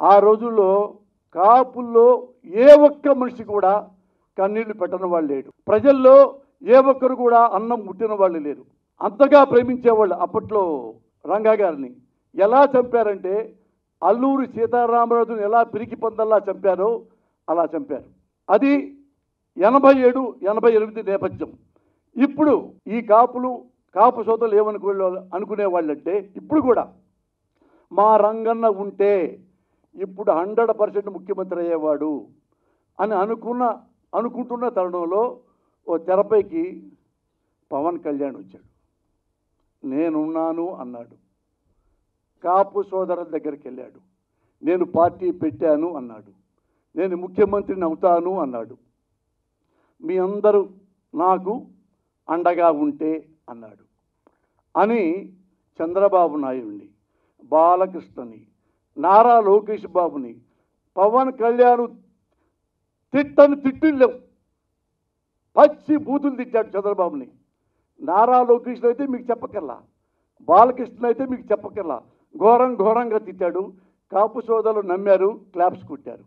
ఆ రోజుల్లో కాపుల్లో ఏ ఒక్క మనిషి కూడా కన్నీళ్లు పెట్టని వాళ్ళు లేడు. ప్రజల్లో ఏ ఒక్కరు కూడా అన్నం ముట్టిన వాళ్ళు లేరు. అంతగా ప్రేమించేవాళ్ళు. అప్పట్లో రంగా గారిని ఎలా చంపారంటే అల్లూరి సీతారామరాజును ఎలా పిరికి పందల్లా చంపారో అలా చంపారు. అది 87, 88 నేపథ్యం. ఇప్పుడు ఈ కాపు సోదరులు అనుకునేవాళ్ళంటే ఇప్పుడు కూడా మా రంగన్న ఉంటే ఇప్పుడు 100% ముఖ్యమంత్రి అయ్యేవాడు అని అనుకుంటున్న తరుణంలో ఓ తెరపైకి పవన్ కళ్యాణ్ వచ్చాడు. నేనున్నాను అన్నాడు. కాపు సోదరుల దగ్గరికి వెళ్ళాడు. నేను పార్టీ పెట్టాను అన్నాడు. నేను ముఖ్యమంత్రిని అవుతాను అన్నాడు. మీ అందరూ నాకు అండగా ఉంటే అన్నాడు అని చంద్రబాబు నాయుడిని, బాలకృష్ణని, నారా లోకేష్ బాబుని, పవన్ కళ్యాణ్ తిట్టిళ్ళు పచ్చి బూతులు తిట్టాడు చంద్రబాబుని. నారా లోకేష్ అయితే మీకు చెప్పకల్లా, బాలకృష్ణ అయితే మీకు చెప్పకల్లా ఘోరంగా తిట్టాడు. కాపు సోదరులు నమ్మారు, క్లాప్స్ కొట్టారు.